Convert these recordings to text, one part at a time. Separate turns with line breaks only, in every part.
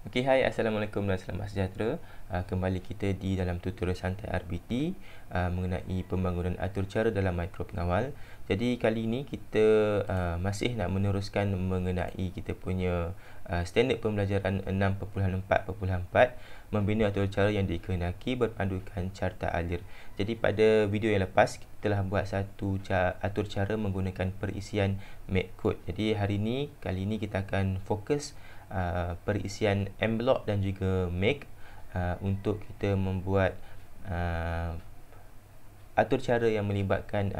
Okey, hai, Assalamualaikum dan selamat sejahtera. Kembali kita di dalam tutorial santai RBT mengenai pembangunan atur cara dalam mikro pengawal. Jadi kali ini kita masih nak meneruskan mengenai kita punya standard pembelajaran 6.4.4 membina atur cara yang dikehendaki berpandukan carta alir. Jadi pada video yang lepas kita telah buat satu atur cara menggunakan perisian make code. Jadi kali ini kita akan fokus perisian M-block dan juga make untuk kita membuat atur cara yang melibatkan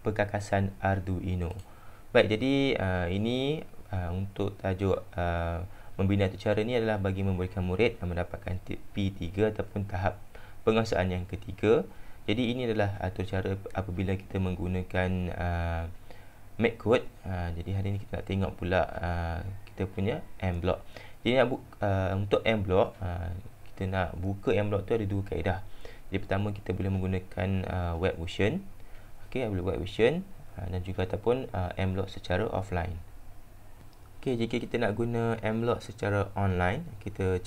perkakasan Arduino. Baik, jadi ini untuk tajuk membina atur cara ni adalah bagi memberikan murid yang mendapatkan P3 ataupun tahap penguasaan yang ketiga. Jadi ini adalah atur cara apabila kita menggunakan make code. Jadi hari ni kita nak tengok pula kita punya M-block. Jadi untuk M-block, kita nak buka M-block tu ada dua kaedah. Jadi pertama kita boleh menggunakan web version. Okey, boleh web version dan juga ataupun M-block secara offline. Okey, jika kita nak guna M-block secara online, kita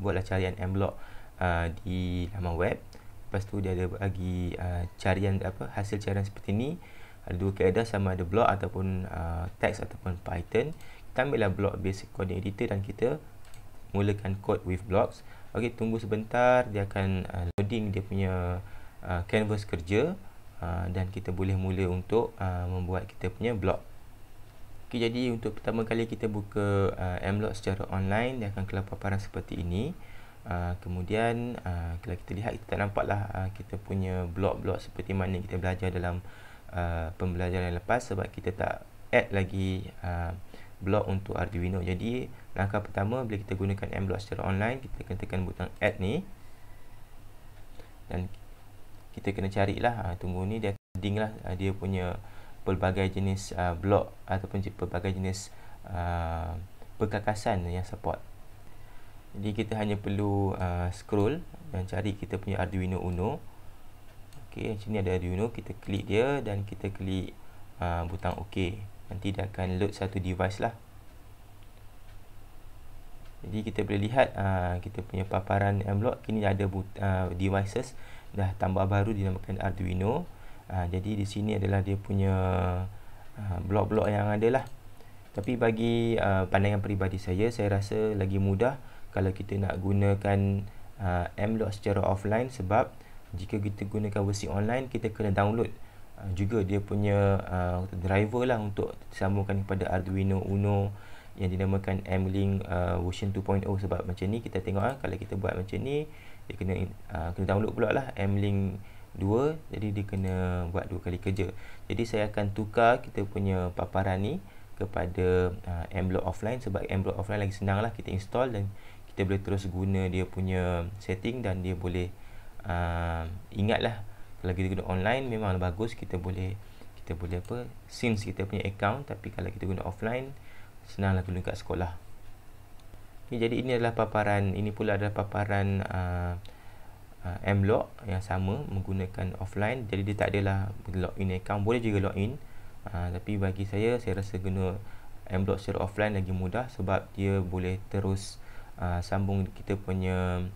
buatlah carian M-block di laman web. Lepas tu dia ada bagi hasil carian seperti ni. Ada dua kaedah, sama ada block ataupun text ataupun Python. Kita ambillah block basic coding editor dan kita mulakan code with blocks. Okey, tunggu sebentar, dia akan loading dia punya canvas kerja dan kita boleh mula untuk membuat kita punya block. Okey, jadi untuk pertama kali kita buka M-block secara online, dia akan keluar paparan seperti ini. Kemudian kalau kita lihat, kita tak nampaklah kita punya blok-blok seperti mana kita belajar dalam pembelajaran yang lepas, sebab kita tak add lagi blok untuk Arduino. Jadi langkah pertama bila kita gunakan M-block secara online, kita kena tekan butang add ni dan kita kena carilah, tunggu ni dia loading lah dia punya pelbagai jenis blok ataupun pelbagai jenis perkakasan yang support. Jadi kita hanya perlu scroll dan cari kita punya Arduino Uno. Okey, sini ada Arduino, kita klik dia dan kita klik butang OK. Nanti dia akan load satu device lah. Jadi kita boleh lihat kita punya paparan M-block kini ada devices dah tambah baru dinamakan Arduino. Jadi di sini adalah dia punya blok-blok yang ada lah. Tapi bagi pandangan peribadi saya rasa lagi mudah kalau kita nak gunakan M-block secara offline, sebab jika kita gunakan versi online, kita kena download juga dia punya driver lah untuk disambungkan kepada Arduino Uno yang dinamakan M-Link version 2.0. Sebab macam ni kita tengok kalau kita buat macam ni, dia kena download pula lah M-Link 2, jadi dia kena buat dua kali kerja. Jadi saya akan tukar kita punya paparan ni kepada M-block offline, sebab M-block offline lagi senang lah kita install dan kita boleh terus guna dia punya setting dan dia boleh ingatlah. Kalau kita guna online memang bagus, kita boleh since kita punya account. Tapi kalau kita guna offline, senanglah guna kat sekolah. Okay, jadi ini adalah paparan, ini pula adalah paparan M-block yang sama menggunakan offline. Jadi dia tak adalah login account, boleh juga login. Tapi bagi saya rasa guna M-block secara offline lagi mudah, sebab dia boleh terus sambung kita punya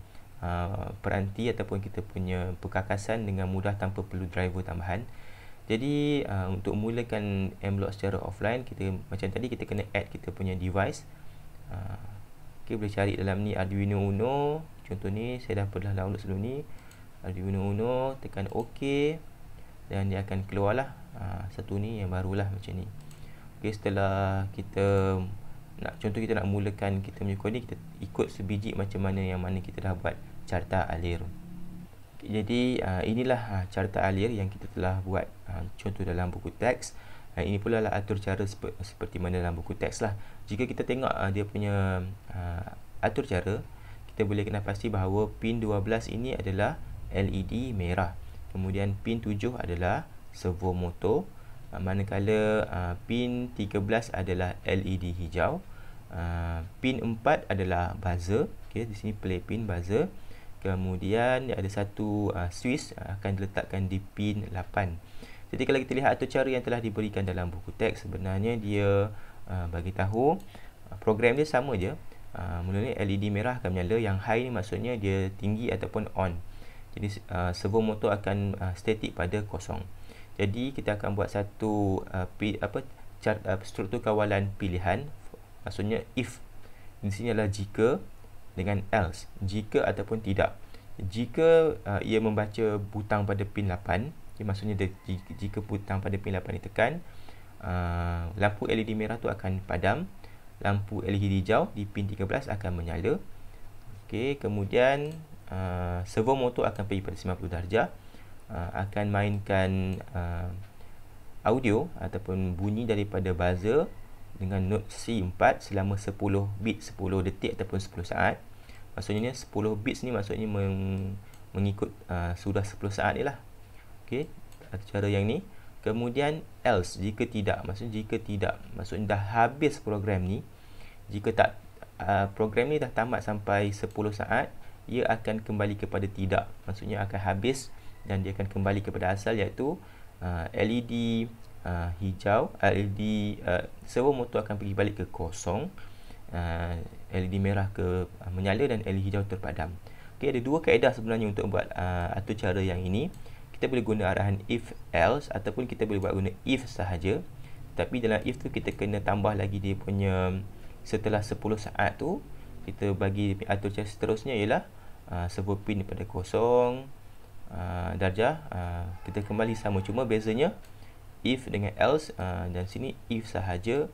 peranti ataupun kita punya perkakasan dengan mudah tanpa perlu driver tambahan. Jadi untuk mulakan M-block secara offline, kita macam tadi kita kena add kita punya device. Okay, boleh cari dalam ni Arduino Uno. Contoh ni saya dah pernah download sebelum ni, Arduino Uno, tekan OK dan dia akan keluar lah satu ni yang barulah macam ni. Okay, setelah kita contoh kita nak mulakan kita punya coding, kita ikut sebiji macam mana kita dah buat carta alir. Jadi inilah carta alir yang kita telah buat contoh dalam buku teks. Ini pula lah atur cara seperti mana dalam buku teks lah. Jika kita tengok dia punya atur cara, kita boleh kena pasti bahawa pin 12 ini adalah LED merah. Kemudian pin 7 adalah servo motor, manakala pin 13 adalah LED hijau. Pin 4 adalah buzzer. Okay, di sini play pin buzzer. Kemudian ada satu switch akan diletakkan di pin 8. Jadi kalau kita lihat atur cara yang telah diberikan dalam buku teks, sebenarnya dia bagi tahu program dia sama je. Mula ni LED merah akan menyala. Yang high ni maksudnya dia tinggi ataupun on. Jadi servo motor akan statik pada kosong. Jadi kita akan buat satu struktur kawalan pilihan. Maksudnya if. Di sini adalah jika dengan else. Jika ataupun tidak. Jika ia membaca butang pada pin 8, maksudnya jika butang pada pin 8 ditekan, lampu LED merah tu akan padam. Lampu LED hijau di pin 13 akan menyala. Okey, kemudian servo motor akan pergi pada 90 darjah. Akan mainkan audio ataupun bunyi daripada buzzer dengan note C4 selama 10 bit, 10 detik ataupun 10 saat. Maksudnya 10 bits ni maksudnya mengikut sudah 10 saat ni lah. Okey, cara yang ni. Kemudian else, jika tidak, maksudnya dah habis program ni. Jika tak, program ni dah tamat sampai 10 saat, ia akan kembali kepada tidak. Maksudnya akan habis dan dia akan kembali kepada asal, iaitu LED hijau, servo motor akan pergi balik ke kosong, LED merah ke menyala dan LED hijau terpadam. Okey, ada dua kaedah sebenarnya untuk buat atur cara yang ini. Kita boleh guna arahan if else ataupun kita boleh buat guna if sahaja. Tapi dalam if tu kita kena tambah lagi dia punya, setelah 10 saat tu kita bagi atur cara seterusnya ialah servo pin daripada kosong darjah, kita kembali sama, cuma bezanya if dengan else, dan sini if sahaja.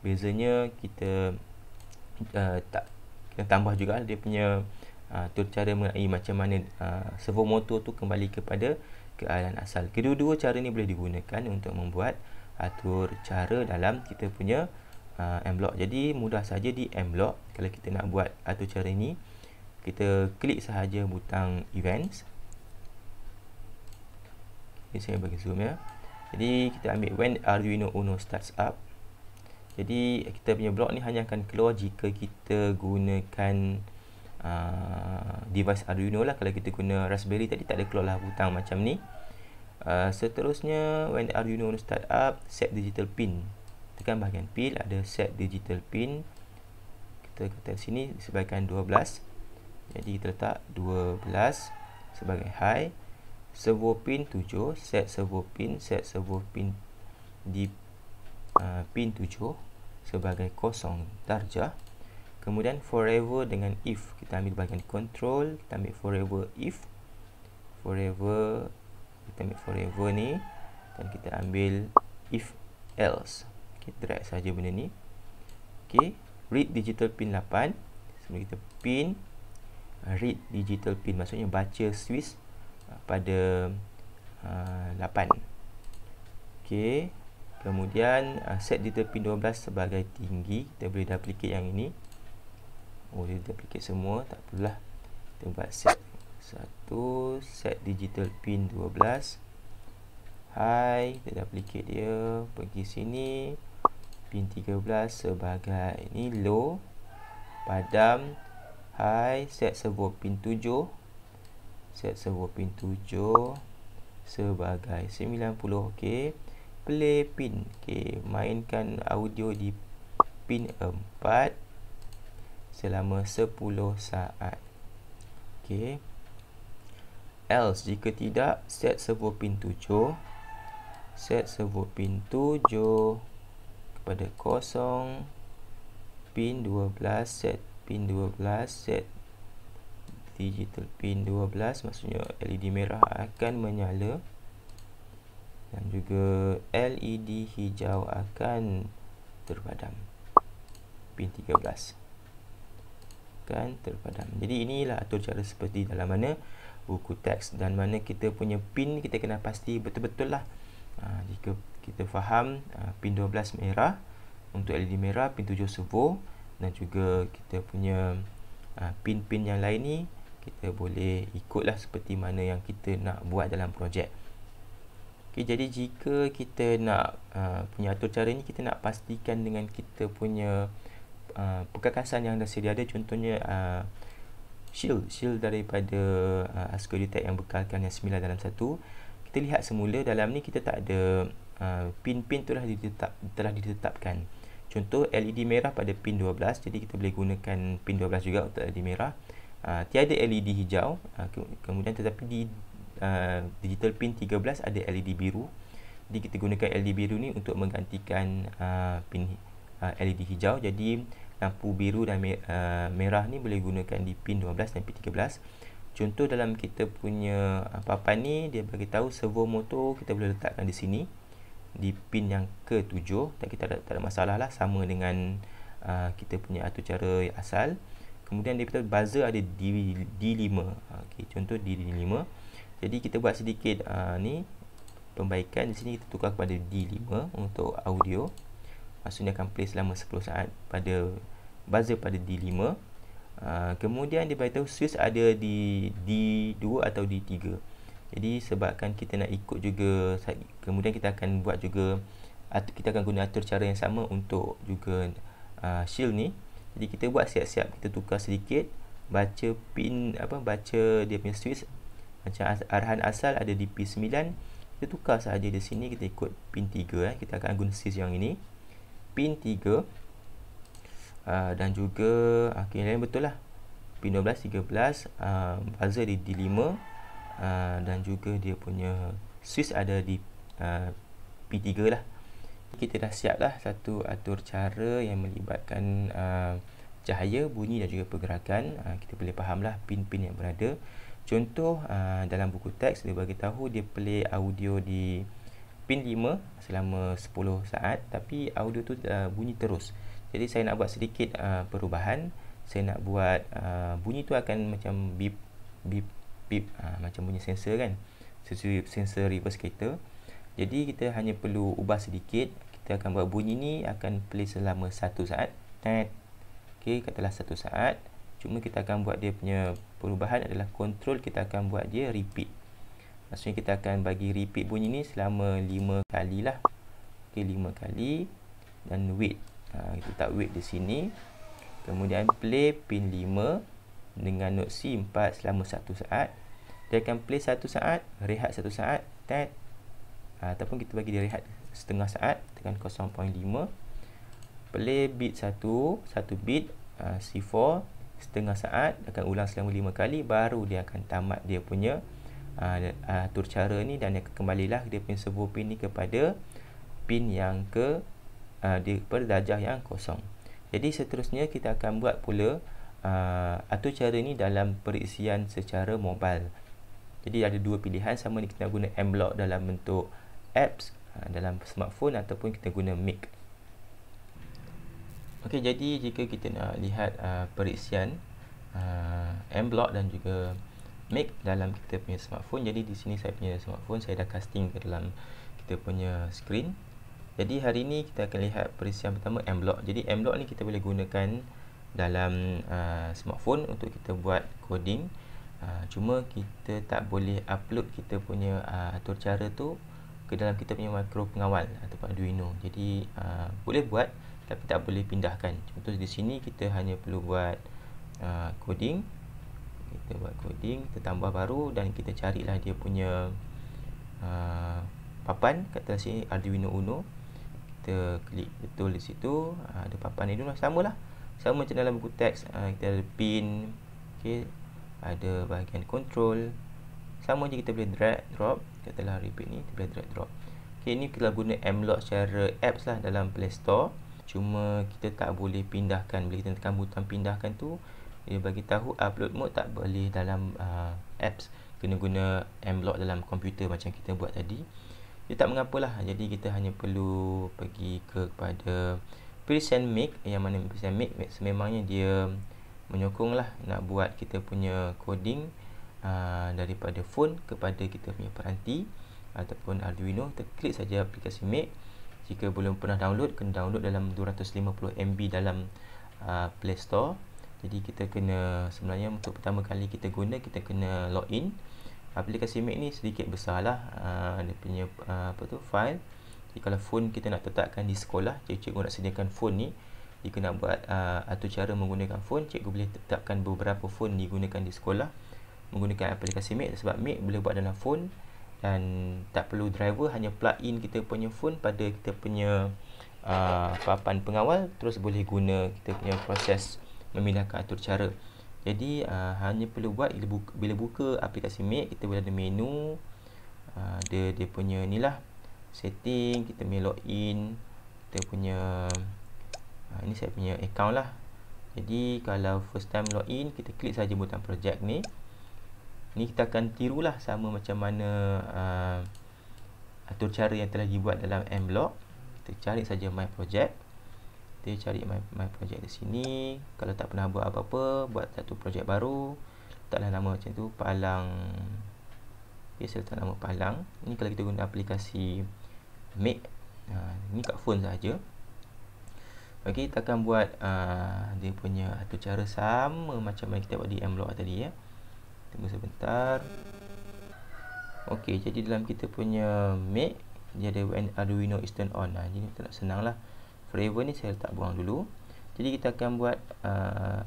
Bezanya kita kita tambah juga dia punya atur cara mengenai macam mana servo motor tu kembali kepada keadaan asal. Kedua-dua cara ni boleh digunakan untuk membuat atur cara dalam kita punya M-Block. Jadi mudah saja di M-Block. Kalau kita nak buat atur cara ni, kita klik sahaja butang events. Ini saya bagi zoom ya. Jadi kita ambil when Arduino Uno starts up. Jadi kita punya blok ni hanya akan keluar jika kita gunakan device Arduino lah. Kalau kita guna Raspberry tadi tak ada keluar lah butang macam ni. Seterusnya when Arduino Uno start up, set digital pin. Tekan bahagian pin, ada set digital pin. Kita kata sini sebagian 12. Jadi kita letak 12 sebagai high. Servo pin 7, set servo pin di pin 7 sebagai kosong darjah. Kemudian forever dengan if, kita ambil bahagian control, kita ambil forever if, kita ambil forever ni, dan kita ambil if else. Okay, drag saja benda ni. Okay, read digital pin 8. Sebelum kita pin read digital pin, maksudnya baca switch pada 8. Okay, kemudian set digital pin 12 sebagai tinggi. Kita boleh duplicate yang ini. Dia duplicate semua, tak perlulah. Kita buat set 1, set digital pin 12 high, kita duplicate dia, pergi sini, pin 13 sebagai ini low, padam, high, set servo pin 7, set servo pin 7 sebagai 90. ok, play pin. ok, mainkan audio di pin 4 selama 10 saat. ok, else jika tidak, set servo pin 7, set servo pin 7 kepada kosong, pin 12, set pin 12, set digital pin 12, maksudnya LED merah akan menyala dan juga LED hijau akan terpadam. Pin 13 akan terpadam. Jadi inilah atur cara seperti dalam mana buku teks, dan mana kita punya pin kita kena pasti betul-betul lah. Jika kita faham pin 12 merah untuk LED merah, pin 7 servo, dan juga kita punya pin-pin yang lain ni kita boleh ikutlah seperti mana yang kita nak buat dalam projek. Okay, jadi jika kita nak punya atur cara ni, kita nak pastikan dengan kita punya perkakasan yang dah sedia ada. Contohnya shield daripada ASCII Detect yang bekalkan yang 9 dalam 1. Kita lihat semula dalam ni kita tak ada pin-pin tu telah ditetapkan. Contoh LED merah pada pin 12, jadi kita boleh gunakan pin 12 juga untuk LED merah. Tiada LED hijau, kemudian tetapi di digital pin 13 ada LED biru. Jadi kita gunakan LED biru ni untuk menggantikan pin LED hijau. Jadi lampu biru dan merah ni boleh gunakan di pin 12 dan pin 13. Contoh dalam kita punya papan ni, dia bagi tahu servo motor kita boleh letakkan di sini di pin yang ke-7, dan kita tak ada masalah lah, sama dengan kita punya atur cara asal. Kemudian dia kata buzzer ada D5. Okey, contoh D5. Jadi kita buat sedikit ni pembaikan. Di sini kita tukar kepada D5 untuk audio. Maksudnya akan play selama 10 saat pada buzzer pada D5. Kemudian dia beritahu switch ada di D2 atau D3. Jadi sebabkan kita nak ikut juga, kemudian kita akan buat juga, kita akan guna atur cara yang sama untuk juga shield ni. Jadi kita buat siap-siap, kita tukar sedikit, baca pin baca dia punya switch. Macam arahan asal ada di pin 9, kita tukar sahaja di sini, kita ikut pin 3. Kita akan guna switch yang ini, pin 3. Dan juga lain betul lah, pin 12, 13, buzzer di D5, dan juga dia punya switch ada di P3 lah. Kita dah siap lah satu atur cara yang melibatkan cahaya, bunyi dan juga pergerakan. Kita boleh faham lah pin-pin yang berada. Contoh dalam buku teks dia bagi tahu dia play audio di pin 5 selama 10 saat, tapi audio tu bunyi terus. Jadi saya nak buat sedikit perubahan. Saya nak buat bunyi tu akan macam beep beep beep, macam bunyi sensor kan, sensor reverse kereta. Jadi kita hanya perlu ubah sedikit. Kita akan buat bunyi ni akan play selama 1 saat. Okey, katalah 1 saat. Cuma kita akan buat dia punya perubahan adalah kontrol, kita akan buat dia repeat. Maksudnya kita akan bagi repeat bunyi ni selama 5 kali lah. Okey, 5 kali. Dan wait. Kita letak wait di sini. Kemudian play pin 5 dengan not C4 selama 1 saat. Dia akan play 1 saat, rehat 1 saat, ataupun kita bagi dia rehat setengah saat, tekan 0.5. Play beat 1 beat, C4 setengah saat, akan ulang selama 5 kali, baru dia akan tamat dia punya atur cara ni, dan dia akan kembalilah dia punya servo pin ni kepada pin yang pada darjah yang kosong. Jadi seterusnya kita akan buat pula atur cara ni dalam perisian secara mobile. Jadi ada dua pilihan, sama ni kita nak guna M-Block dalam bentuk apps dalam smartphone, ataupun kita guna mic. Okey, jadi jika kita nak lihat perisian M-Block dan juga mic dalam kita punya smartphone, jadi di sini saya punya smartphone saya dah casting ke dalam kita punya screen. Jadi hari ini kita akan lihat perisian pertama, M-Block. Jadi M-Block ni kita boleh gunakan dalam smartphone untuk kita buat coding. Cuma kita tak boleh upload kita punya atur cara tu ke dalam kita punya makro pengawal ataupun Arduino. Jadi boleh buat tapi tak boleh pindahkan. Contoh di sini kita hanya perlu buat coding. Kita buat coding, kita tambah baru, dan kita carilah dia punya papan kat atas sini, Arduino Uno. Kita klik betul di situ, ada papan ni dulu, sama macam dalam buku teks. Kita ada pin, okey, ada bahagian control, sama je, kita boleh drag drop. Katalah repeat ni, kita boleh drag drop. Okey, ni kita guna M-Lock secara apps lah dalam Play Store. Cuma kita tak boleh pindahkan. Bila kita tekan butang pindahkan tu, dia bagi tahu upload mode tak boleh dalam apps, kena guna M-Lock dalam komputer macam kita buat tadi. Dia tak mengapalah. Jadi kita hanya perlu pergi kepada present mic, yang mana present mic sememangnya dia menyokonglah nak buat kita punya coding daripada phone kepada kita punya peranti ataupun Arduino. Kita klik saja aplikasi mic. Jika belum pernah download, kena download dalam 250 MB dalam Play Store. Jadi kita kena, sebenarnya untuk pertama kali kita guna, kita kena login. Aplikasi mic ni sedikit besar lah dia punya file. Jadi kalau phone kita nak letakkan di sekolah, cikgu nak sediakan phone ni. Jika nak buat atur cara menggunakan phone, cikgu boleh tetapkan beberapa phone digunakan di sekolah menggunakan aplikasi mic, sebab mic boleh buat dalam phone dan tak perlu driver, hanya plug in kita punya phone pada kita punya papan pengawal, terus boleh guna kita punya proses memindahkan atur cara. Jadi hanya perlu buat bila buka aplikasi Make, kita boleh ada menu, dia punya ni lah setting, kita punya login, kita punya ini saya punya account lah. Jadi kalau first time login, kita klik saja butang project ni. Ni kita akan tirulah sama macam mana atur cara yang telah dibuat dalam M-Block. Kita cari saja my project. Kita cari my project di sini. Kalau tak pernah buat apa-apa, buat satu projek baru, letaklah nama macam tu, Palang. Okay, saya letak nama Palang. Ni kalau kita guna aplikasi Make, ni kat phone saja. Okey, kita akan buat dia punya atur cara sama macam mana kita buat di M-Block tadi ya. Tunggu sebentar. Okey, jadi dalam kita punya Make, dia ada when Arduino is turned on. Jadi kita nak senang lah. Forever ni saya letak buang dulu. Jadi kita akan buat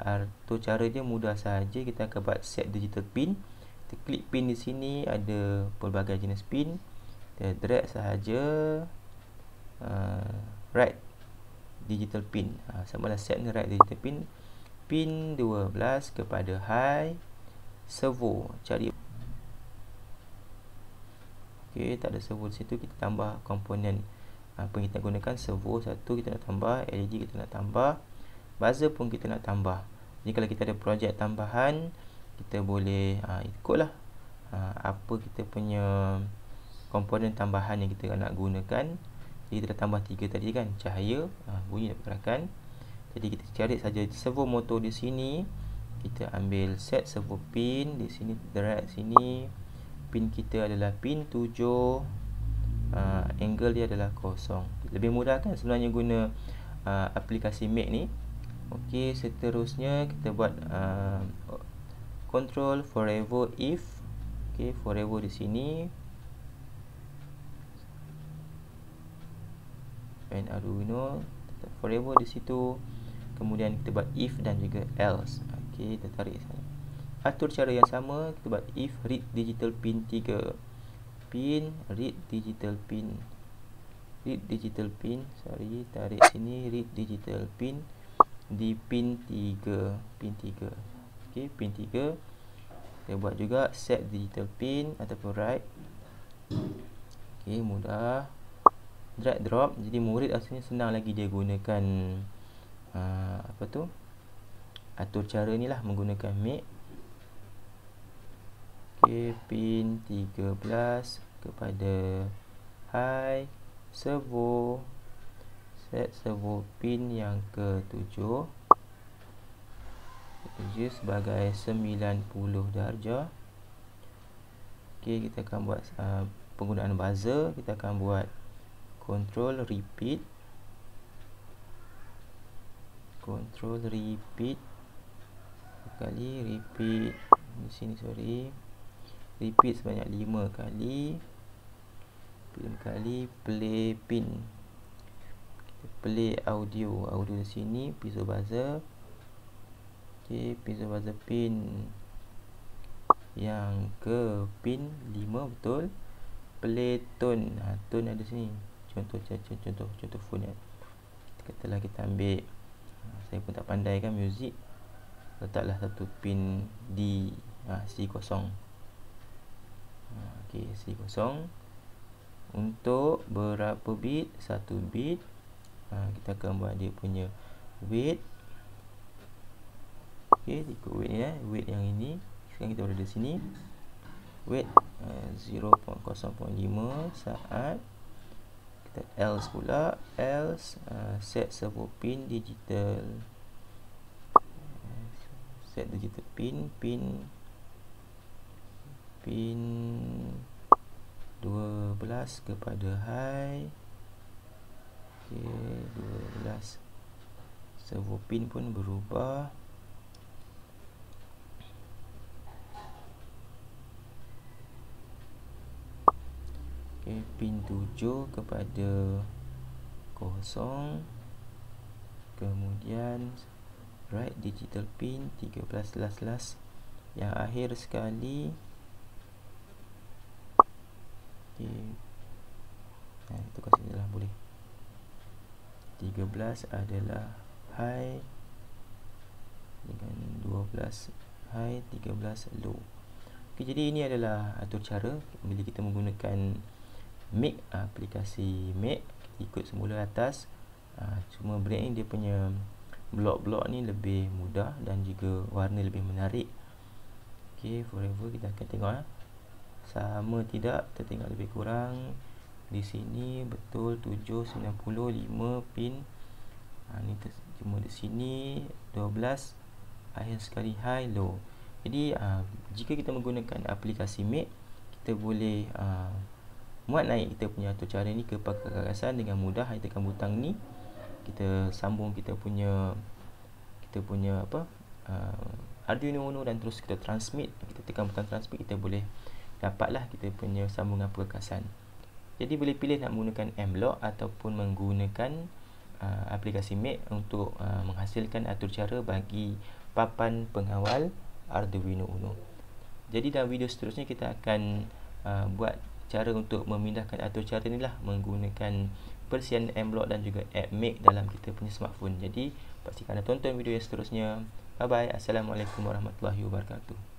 atur cara dia mudah saja. Kita akan buat set digital pin. Kita klik pin di sini, ada pelbagai jenis pin. Kita drag sahaja right digital pin. Sama lah set ni right digital pin. Pin 12 kepada high servo. Cari. Okey, tak ada servo di situ, kita tambah komponen apa yang kita gunakan. Servo satu kita nak tambah, LED kita nak tambah, buzzer pun kita nak tambah. Jadi kalau kita ada projek tambahan, kita boleh ikutlah apa kita punya komponen tambahan yang kita nak gunakan. Jadi kita dah tambah 3 tadi kan, cahaya, bunyi dan pergerakan. Jadi kita cari saja servo motor di sini. Kita ambil set servo pin di sini, drag sini. Pin kita adalah pin 7. Angle dia adalah 0. Lebih mudah kan sebenarnya guna aplikasi Make ni. Okey, seterusnya kita buat control forever if. Okey, forever di sini. And Arduino forever di situ. Kemudian kita buat if dan juga else. Okey, kita tarik sana. Atur cara yang sama, kita buat if read digital pin 3. Pin read digital pin. Read digital pin, sorry, tarik sini, read digital pin di pin 3, pin 3. Okey, pin 3. Kita buat juga set digital pin ataupun write. Okey, mudah. Drag drop. Jadi murid asalnya senang lagi dia gunakan apa tu? Atur cara ni lah menggunakan Make. Okey, pin 13 kepada high servo. Set servo pin yang ke-7. 7 sebagai 90 darjah. Okey, kita akan buat penggunaan buzzer. Kita akan buat control repeat. Control repeat. Kali repeat di sini, sorry. Repeat sebanyak 5 kali. 5 kali play pin. Kita play audio. Audio di sini, piezo buzzer. Okey, piezo buzzer pin yang ke pin 5 betul. Play tone. Tone ada sini. Contoh phone ya. Katalah kita ambil, saya pun tak pandai kan music. Letaklah satu pin di C0. Okey, C0. Untuk berapa bit? 1 bit. Kita akan buat dia punya weight. Okey, ikut weight ni weight yang ini. Sekarang kita berada di sini. Weight 0.5 saat. Kita else pula. Else set servo pin digital. Set digital pin. Pin 12 kepada high. Okey, 12. Servo pin pun berubah. Okey, pin 7 kepada 0. Kemudian right digital pin 13 yang akhir sekali. Okey, itu kat sini lah boleh. 13 adalah high dengan 12 high, 13 low. Okay, jadi ini adalah atur cara bila kita menggunakan Make, aplikasi Make. Kita ikut semula atas. Cuma break ni dia punya blok-blok ni lebih mudah dan juga warna lebih menarik. Okay, forever kita akan tengok sama tidak. Kita tengok lebih kurang di sini betul 795 pin. Ni cuma di sini 12 akhir sekali high low. Jadi jika kita menggunakan aplikasi Make, kita boleh muat naik kita punya atur cara ni ke perkakasan dengan mudah. Kita tekan butang ni, kita sambung kita punya Arduino Uno dan terus kita transmit. Kita tekan butang transmit, kita boleh dapatlah kita punya sambungan perkakasan. Jadi boleh pilih nak menggunakan M-Block ataupun menggunakan aplikasi Make untuk menghasilkan atur cara bagi papan pengawal Arduino Uno. Jadi dalam video seterusnya kita akan buat cara untuk memindahkan atur cara ni lah menggunakan persian M-Block dan juga app Make dalam kita punya smartphone. Jadi pastikan anda tonton video yang seterusnya. Bye bye. Assalamualaikum warahmatullahi wabarakatuh.